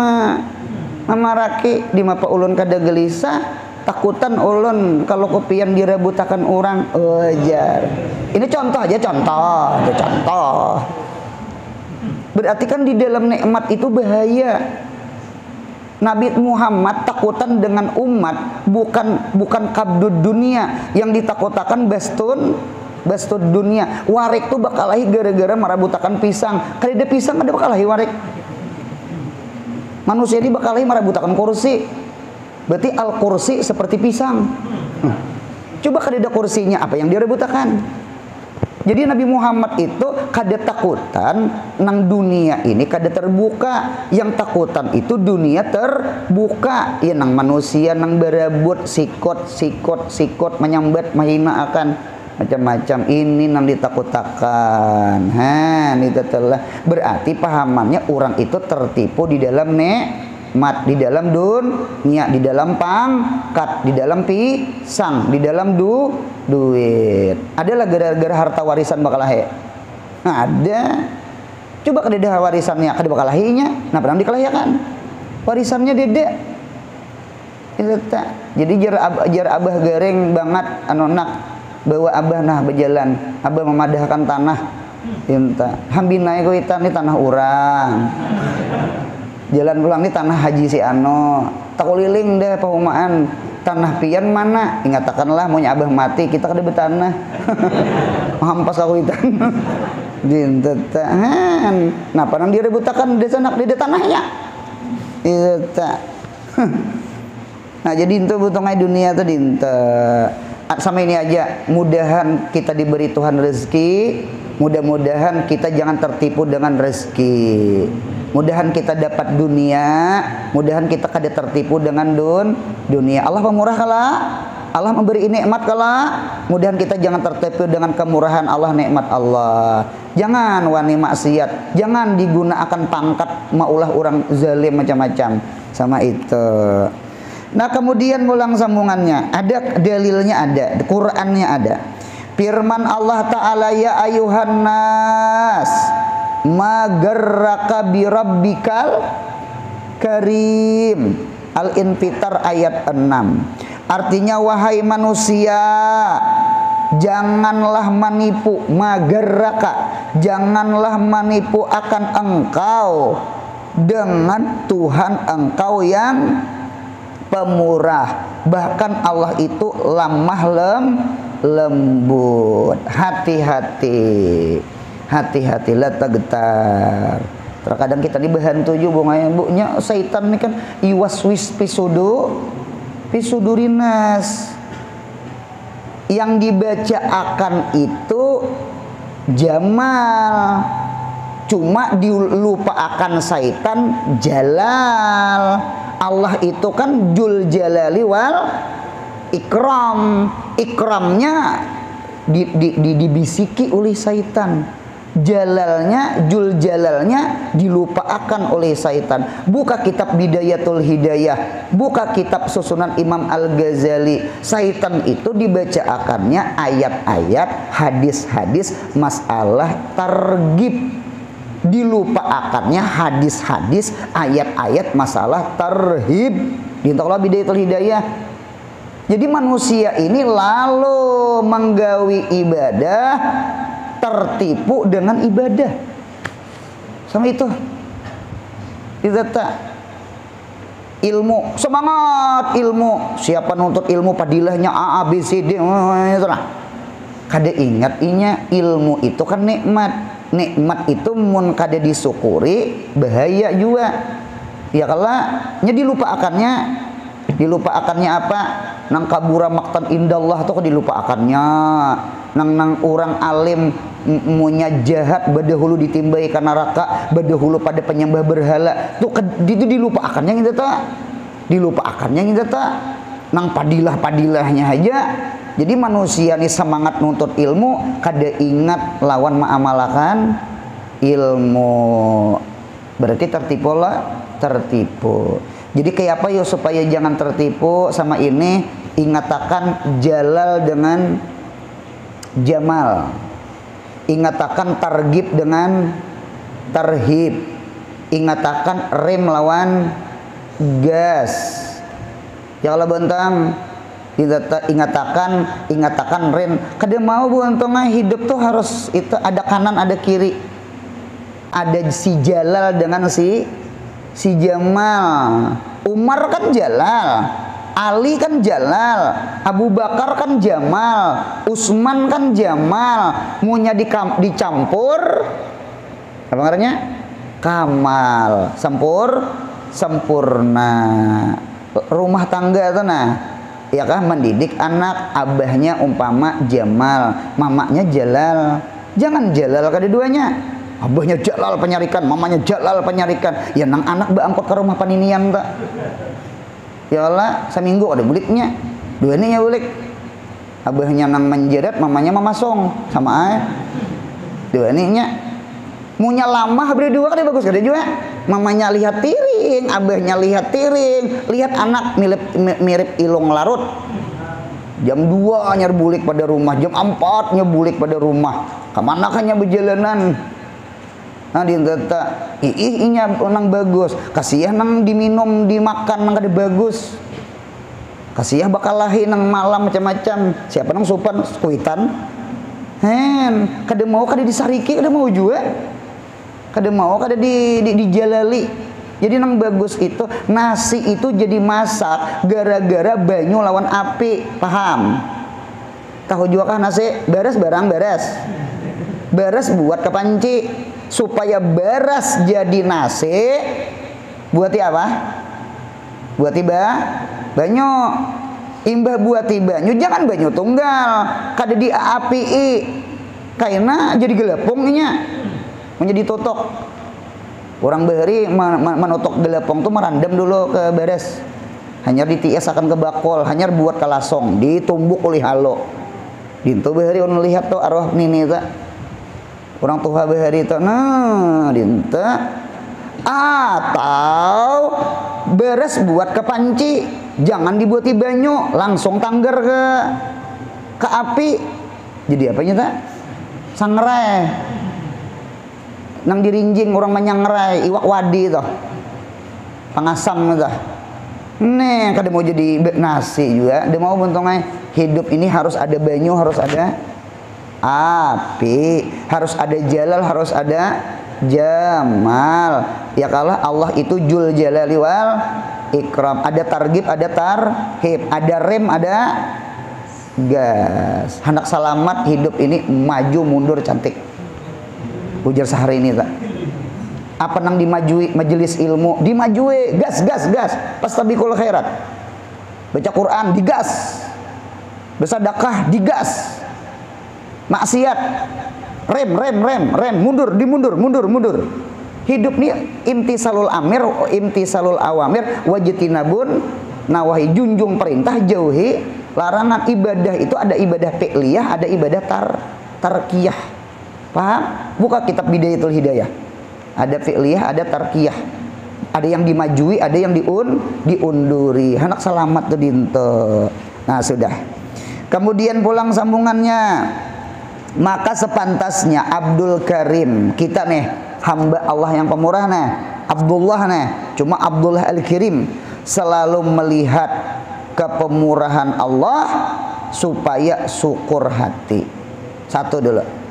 mamaraki di mapa ulun kada gelisah, takutan ulun kalau kopian direbutakan orang. Ujar. Ini contoh aja contoh. Berarti kan di dalam nikmat itu bahaya. Nabi Muhammad takutan dengan umat bukan kabdud dunia, yang ditakutakan bestun dunia. Warik tuh bakal lahi gara-gara marabutakan pisang. Kada ada pisang ada bakal lahi warik. Manusia ini bakal lahi marabutakan kursi. Berarti al-kursi seperti pisang. Coba kada ada kursinya, apa yang direbutakan? Jadi Nabi Muhammad itu kada takutan nang dunia ini kada terbuka. Yang takutan itu dunia terbuka. Ya nang manusia nang berebut sikot menyambat mahina akan macam-macam. Ini nang ditakutakan. Itu telah berarti pahamannya orang itu tertipu di dalam nikmat, di dalam dunia, di dalam pangkat, di dalam pisang, di dalam duit. Adalah gara-gara harta warisan bakal lahi. Ada. Coba kada ada warisannya, kada bakal lahinya. Nah, pernah dikelayakan. Warisannya dede. Itu tak. Jadi jar abah gareng banget anonak bawa abah nah berjalan. Abah memadahkan tanah. Inta. Hambinai ko itan ni tanah urang. jalan pulang di tanah haji si ano tak keliling deh perumahan tanah pian mana ingatakanlah mau abah mati kita kada betanah hampas aku itu dintetan nah panang dia rebutakan di sana di tanahnya itu tak nah jadi itu butongai dunia tuh dinte sama ini aja mudahan kita diberi Tuhan rezeki mudah-mudahan kita jangan tertipu dengan rezeki mudahan kita dapat dunia mudahan kita kada tertipu dengan dunia Allah pemurah kala Allah memberi nikmat kala mudahan kita jangan tertipu dengan kemurahan Allah nikmat Allah jangan wani maksiat jangan digunakan pangkat maulah orang zalim macam-macam sama itu. Nah kemudian ngulang sambungannya ada dalilnya ada Qurannya ada firman Allah Ta'ala ya ayuhan nas magarraka birabbikal karim Al-Infitar ayat 6 artinya wahai manusia janganlah menipu magarraka janganlah menipu akan engkau dengan Tuhan engkau yang pemurah bahkan Allah itu lamah lembut hati-hati la tagtar terkadang kita dibantu juga bunya syaitan ini kan iwaswis pisudurinas yang dibaca akan itu Jamal cuma dilupakan syaitan Jalal Allah itu kan Jul Jalali wal Ikram ikramnya dibisiki oleh syaitan jalalnya Jul Jalalnya dilupakan oleh syaitan buka kitab Bidayatul Hidayah buka kitab susunan Imam Al-Ghazali syaitan itu dibaca akannya ayat-ayat hadis-hadis masalah targhib dilupaakannya hadis-hadis ayat-ayat masalah tarhib di Bidayatul Hidayah. Jadi manusia ini lalu menggawi ibadah tertipu dengan ibadah sama itu tak ilmu semangat ilmu siapa nuntut ilmu padilahnya A B C D itu lah kada ingat inya ilmu itu kan nikmat itu mun kada disyukuri bahaya juga ya kalau nya dilupaakannya apa nang kabura maktan indallah tuh dilupaakannya nang orang alim munya jahat badahulu ditimbai ke neraka badahulu pada penyembah berhala tuh itu dilupaakannya gitu tak nang padilahnya aja jadi manusia nih semangat nuntut ilmu kada ingat lawan mengamalkan ilmu berarti tertipu. Jadi kayak apa ya supaya jangan tertipu sama ini ingatakan jalal dengan jamal ingatakan targhib dengan tarhib ingatakan rem lawan gas ya Allah bentang ingatakan rem kada mau buantongnya hidup tuh harus itu ada kanan ada kiri ada si jalal dengan si Jamal Umar kan jalal Ali kan jalal Abu Bakar kan jamal Utsman kan jamal munya dicampur apa ngaranya kamal sempurna rumah tangga tuh nah ya kah mendidik anak abahnya umpama jamal mamanya jalal jangan jalal kedua-duanya abahnya jalal penyarikan, mamanya jalal penyarikan. Ya nang anak beangkot ke rumah paninian tak. Ya Allah, seminggu ada buliknya. Dua ini ya bulik. Abahnya nang menjerat, mamanya memasong sama ay. Dua ini nya. Munya lama berdua kan bagus kada juga. Mamanya lihat tiring, abahnya lihat tiring, lihat anak mirip ilung larut. Jam 2 nyerbulik pada rumah, jam 4 nyebulik pada rumah. Kemana kan berjalanan? Nah dikata inya nang bagus kasih nang diminum dimakan nang kada bagus kasih bakal lahi nang malam macam-macam siapa nang sopan kuitan kada mau kada disariki kada mau juga kada mau kada dijalali Jadi nang bagus itu nasi itu jadi masak gara-gara banyu lawan api, paham? Tahu juga kan nasi beres barang beres. Beres buat ke panci supaya beres jadi nasi. Buati apa? Buati banyu. Imbah buati banyu jangan banyu tunggal. Kada di api kaina jadi gelepungnya menjadi totok. Orang bahari menutuk gelepong tuh merandam dulu ke beres. Hanyar ditias akan ke bakol, hanyar buat kalasong, ditumbuk oleh halo. Dintu bahari on lihat tuh arwah nini tak. Orang tua bahari tuh, nah dinta. Atau beres buat ke panci, jangan dibuati banyu, langsung tanggar ke api. Jadi apanya tak? Sangrai. Nang dirinjing orang menyangrai iwak wadi toh pangasam toh nih kada mau jadi nasi juga dia mau buntungnya hidup ini harus ada banyu harus ada api harus ada jalal harus ada jamal ya kalah Allah itu jul jalali wal ikram ada targib ada tarhib ada rem ada gas hendak selamat hidup ini maju mundur cantik ujar sehari ini tak apa nang dimajui majelis ilmu dimajui gas pastabiqul khairat baca Quran digas bersedekah digas maksiat rem mundur hidup nih imtisalul awamir wajtinabun nawahi junjung perintah jauhi larangan ibadah itu ada ibadah fi'liyah ada ibadah tarkiyah. Paham? Buka kitab Bidayatul Hidayah. Ada fi'liyah, ada tarkiyah. Ada yang dimajui, ada yang diunduri. Anak selamat tuh dinto. Nah, sudah. Kemudian pulang sambungannya. Maka sepantasnya Abdul Karim, kita nih hamba Allah yang pemurah nih, Abdullah nih, cuma Abdullah Al-Kirim selalu melihat kepemurahan Allah supaya syukur hati. Satu dulu.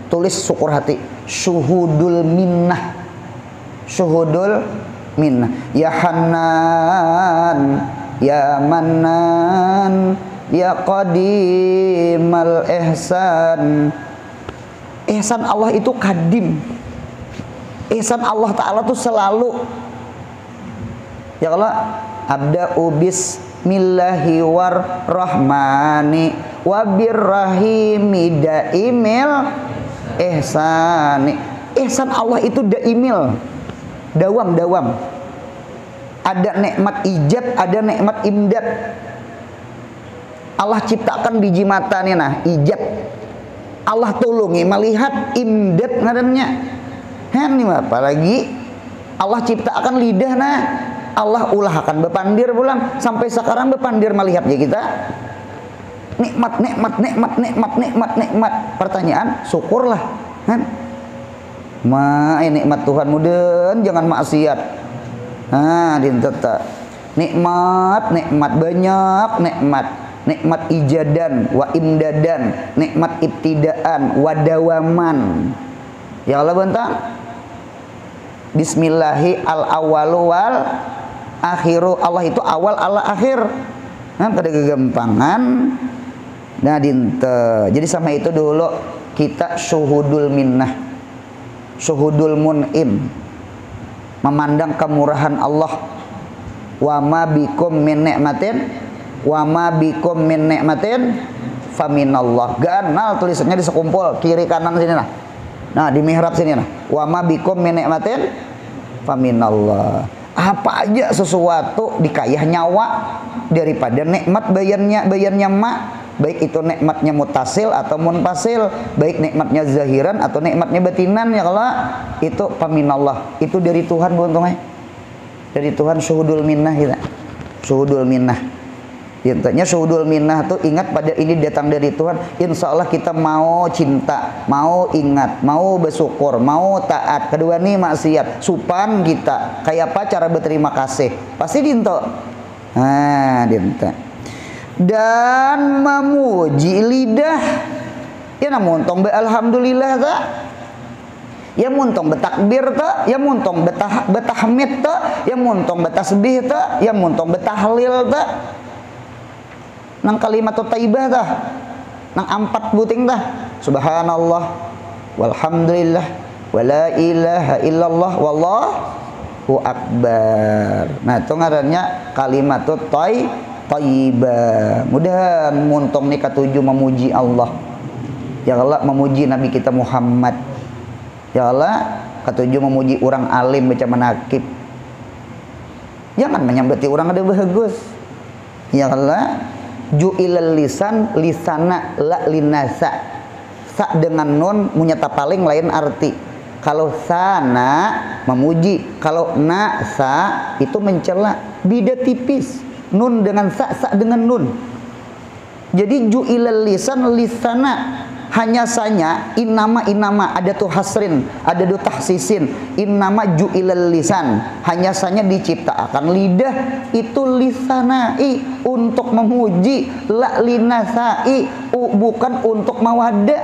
Tulis syukur hati syuhudul minnah ya Hanan ya Mannan ya Qadimal ihsan Allah itu kadim ihsan Allah Ta'ala tuh selalu ya Allah abda'u bismillahi warrahmani wabirrahimi daimil ihsan Allah itu daimil dawam ada nikmat ijab ada nikmat imdad Allah ciptakan biji mata nih nah ijab Allah tolongi melihat imdad ngarannya nih apalagi Allah ciptakan lidah nah Allah ulahkan bepandir pulang sampai sekarang bepandir melihat ya kita nikmat pertanyaan syukurlah kan nikmat Tuhan muden jangan maksiat dinteta nikmat banyak nikmat ijadan wa imdadan nikmat ibtidaan wa dawaman ya Allah bentang bismillahi al awalu wal akhiru Allah itu awal Allah akhir pada kegampangan. Nah dinte. Jadi sama itu dulu kita syuhudul minnah, syuhudul mun'im, memandang kemurahan Allah. Wa ma bikum min ni'matin faminallah. Ganal tulisannya di sekumpul kiri kanan sini nah. Nah di mihrab sini nah. Wa ma bikum min ni'matin faminallah. Apa aja sesuatu dikayah nyawa daripada nikmat bayarnya mak, baik itu nikmatnya mutasil atau munfasil, baik nikmatnya zahiran atau nikmatnya batinan ya Allah itu paminallah, itu dari Tuhan buntungnya, dari Tuhan syuhudul minnah kita, syuhudul minnah. Intinya syuhudul minnah tuh ingat pada ini datang dari Tuhan. Insya Allah kita mau cinta, mau ingat, mau bersyukur, mau taat. Kedua nih maksiat, supan kita. Kayak apa cara berterima kasih? Pasti dinto. Nah, dinto. Dan memuji lidah. Ya namun tong alhamdulillah tak. Ya muntong betakbir ta, ya muntong betahmid ta, ya muntong betasbih ta, ya muntong betahlil ta. Nang kalimatut thayyibah ta. Nang 4 buting ta. Subhanallah walhamdulillah wala ilaha illallah wallahu akbar. Nah, itu ngarannya kalimatut thayyibah. Mudahan muntong ni katuju memuji Allah. Ya Allah memuji Nabi kita Muhammad. Ya Allah katuju memuji orang alim baca manakib. Jangan menyambati orang ada bagus. Ya Allah ju'ilal lisan lisana la linasa. Sa dengan nun munyata paling lain arti. Kalau sana memuji, kalau sa itu mencela. Beda tipis. Nun dengan sa dengan nun. Jadi ju'ilal lisan lisana. Hanya saja innama ada tuh hasrin, ada tuh tahsisin. Innama ju'ilal lisan, hanya saja diciptakan lidah itu lisanai untuk memuji, la linasai bukan untuk mawaddah.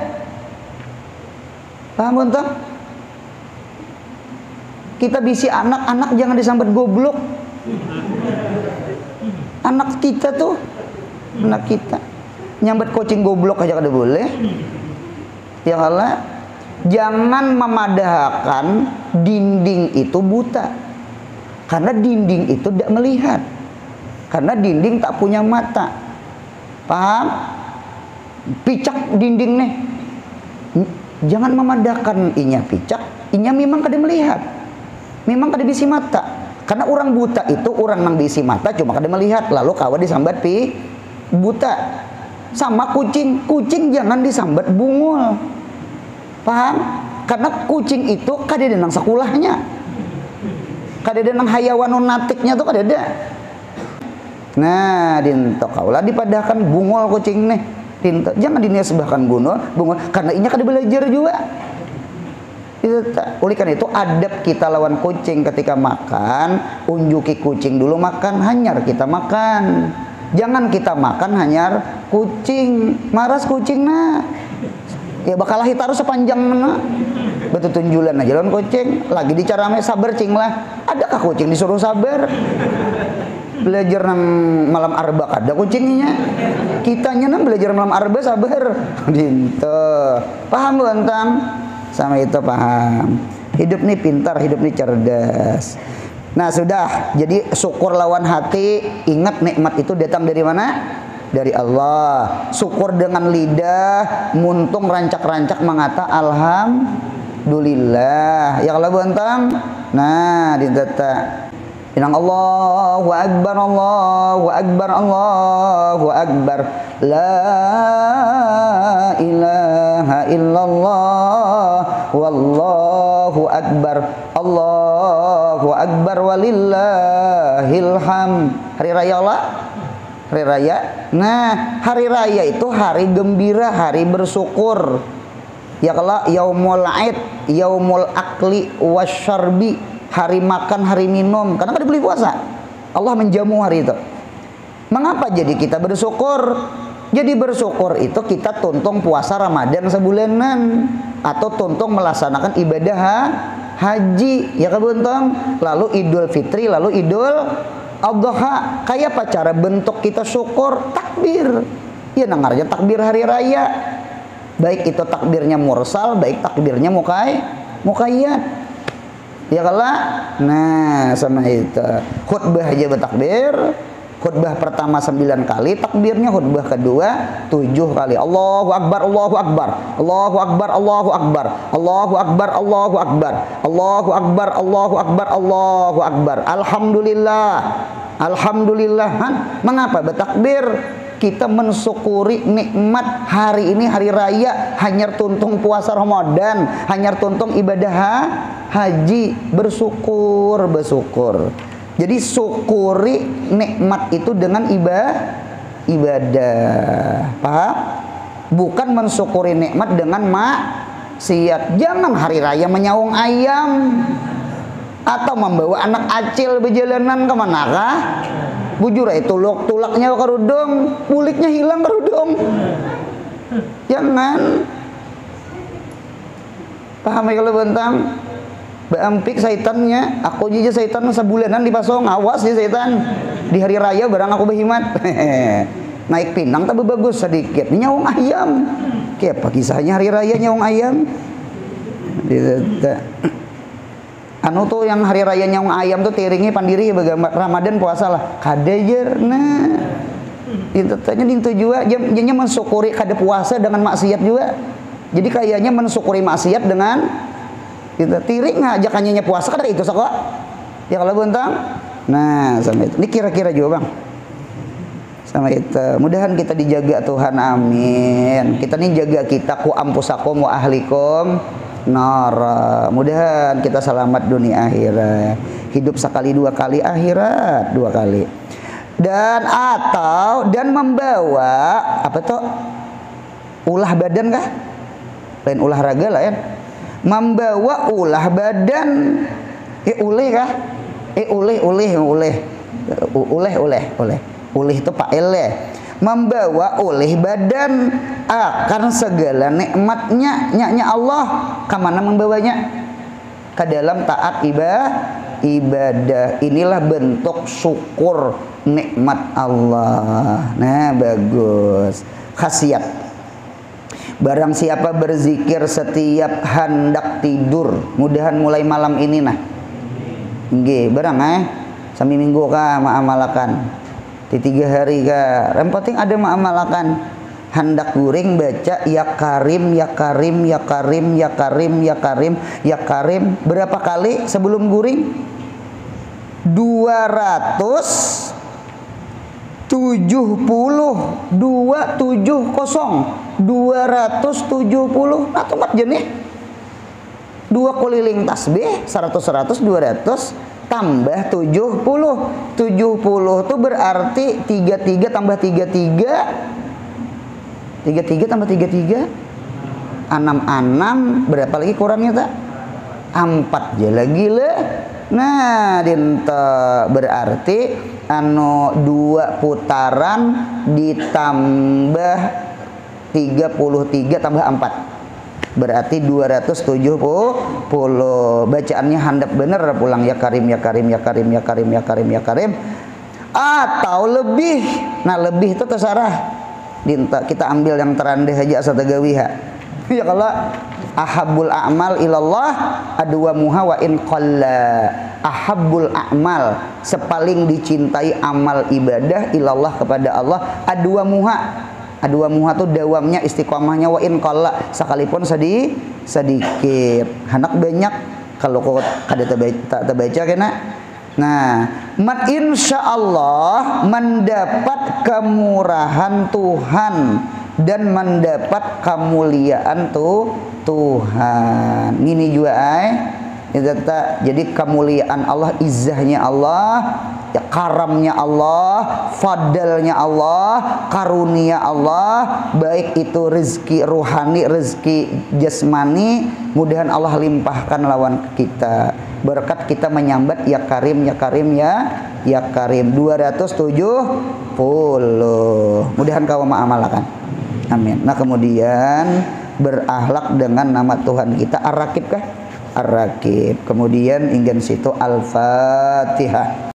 Paham entah? Kita bisi anak jangan disambat goblok. Anak kita tuh, anak kita nyambat kucing goblok aja kada boleh. Ya Allah, jangan memadahkan dinding itu buta. Karena dinding itu tidak melihat. Karena dinding tak punya mata. Paham? Picak dinding nih. Jangan memadahkan inya picak, inya memang kada melihat. Memang kada bisi mata. Karena orang buta itu orang nang bisi mata cuma kada melihat, lalu kawa disambat buta. Sama kucing jangan disambat bungul. Paham? Karena kucing itu kada ada nang sekolahnya. Kada ada nang hayawanun natiknya tuh kada ada. Nah, dinto kaulah dipadahkan bungul kucing nih. Dinto jangan dinisbahkan bungul karena inya kada belajar juga. Oleh karena itu adab kita lawan kucing ketika makan, unjuki kucing dulu makan, hanyar kita makan. Jangan kita makan hanyar kucing, maras kucing nah. Ya bakalah kita harus sepanjang mana. Betul tunjulan aja lawan kucing, lagi dicarame sabar cing lah. Adakah kucing disuruh sabar? Belajar nang malam arba kada kucingnya. Kitanya nang belajar malam arba sabar. Dinto. Paham bantang? Sama itu paham. Hidup nih pintar, hidup nih cerdas. Nah sudah, jadi syukur lawan hati, ingat nikmat itu datang dari mana? Dari Allah. Syukur dengan lidah, muntung rancak-rancak mengata alhamdulillah. Ya kalau bantang, nah didata. Inang Allahu Akbar, Allahu Akbar, Allahu Akbar. La ilaha illallah, wallahu akbar, Allahu akbar walillahil hamd. Hari raya Allah, hari raya. Nah, hari raya itu hari gembira, hari bersyukur. Ya kalau yaumul aid, yaumul akli wasyarbi, hari makan, hari minum. Karena kan dibeli puasa. Allah menjamu hari itu. Mengapa jadi kita bersyukur? Jadi bersyukur itu kita tuntung puasa Ramadan sebulanan atau tuntung melaksanakan ibadah haji, ya kebuntong. Lalu Idul Fitri, lalu Idul Adha. Kayak apa cara bentuk kita syukur? Takbir. Ya nangarnya takbir hari raya. Baik itu takbirnya mursal, baik takbirnya muqayyad. Ya kalah. Nah, sama itu. Khutbah aja bertakbir. Khutbah pertama 9 kali, takbirnya khutbah kedua 7 kali. Allahu Akbar, Allahu Akbar, Allahu Akbar, Allahu Akbar, Allahu Akbar, Allahu Akbar, Allahu Akbar, Allahu Akbar, Allahu Akbar. Alhamdulillah, Alhamdulillah. Mengapa bertakbir? Kita mensyukuri nikmat hari ini, hari raya, hanyar tuntung puasa Ramadan, hanyar tuntung ibadah haji, bersyukur. Jadi syukuri nikmat itu dengan ibadah. Paham? Bukan mensyukuri nikmat dengan maksiat. Jangan hari raya menyaung ayam atau membawa anak acil berjalanan ke manakah? Bujur itu tulaknya kerudung, kuliknya hilang kerudung. Jangan. Paham ya kalau bentang? Baampik saitannya, aku aja saitan sebulanan dipasong, awas ya saitan. Di hari raya barang aku berhimat. Naik pinang tapi bagus sedikit. Nyaung ayam. Kayak apa kisahnya hari raya nyaung ayam? Anu tuh yang hari raya nyaung ayam tuh tiringnya pandiri bagaimana Ramadan puasa lah. Kadejer nah. Itu tanya itu juga jadinya mensyukuri kada puasa dengan maksiat juga. Jadi kayaknya mensyukuri maksiat dengan kita tiring ngajakannya puasa kan itu sok ya kalau bentang. Nah sama itu ini kira-kira juga bang sama itu mudahan kita dijaga Tuhan amin. Kita nih jaga kita ku ampusakum wa ahlikum nar, mudahan kita selamat dunia akhirat, hidup sekali dua kali, akhirat dua kali. Dan membawa apa tuh ulah badan kah lain olahraga lah ya, membawa ulah badan uleh kah uleh itu pak ele membawa oleh badan akan segala nikmatnya nya Allah. Kemana membawanya? Ke dalam taat ibadah. Inilah bentuk syukur nikmat Allah. Nah bagus. Khasiat barang siapa berzikir setiap hendak tidur, mudahan mulai malam ini nah nggih barang sami minggu kah ma'amalakan di 3 hari kah yang penting ada ma'amalakan hendak guring baca ya karim ya karim ya karim ya karim ya karim ya karim berapa kali sebelum guring? 270 atau mat jenih 2 keliling tasbih 100 200 tambah 70 itu berarti 33 tambah 33 tambah 33 6 berapa lagi kurangnya tak 4 je lagi le. Nah dinta berarti anu 2 putaran ditambah 33 tambah 4 berarti 270. Bacaannya handap bener pulang ya karim ya karim ya karim ya karim ya karim ya karim atau lebih. Nah lebih itu terserah dinta kita ambil yang terandah aja asatagawiha ya kalau ahabbul a'mal ilallah adwa muha wa in qalla. Ahabbul a'mal sepaling dicintai amal ibadah ilallah kepada Allah adwa muha tuh dawamnya istiqomahnya wa in qalla sekalipun sedikit hanak banyak kalau kok kada tak terbaca kena. Nah man insyaallah mendapat kemurahan Tuhan dan mendapat kemuliaan Tuhan. Ini juga jadi kemuliaan Allah, izzahnya Allah, ya karamnya Allah, fadalnya Allah, karunia Allah, baik itu rezeki rohani, rezeki jasmani, mudahan Allah limpahkan lawan kita. Berkat kita menyambat ya karim ya karim ya karim 270. Mudahan kau mengamalkan. Amin. Nah kemudian berakhlak dengan nama Tuhan kita Ar-Raqib kah? Ar-Raqib. Kemudian ingin situ Al-Fatihah.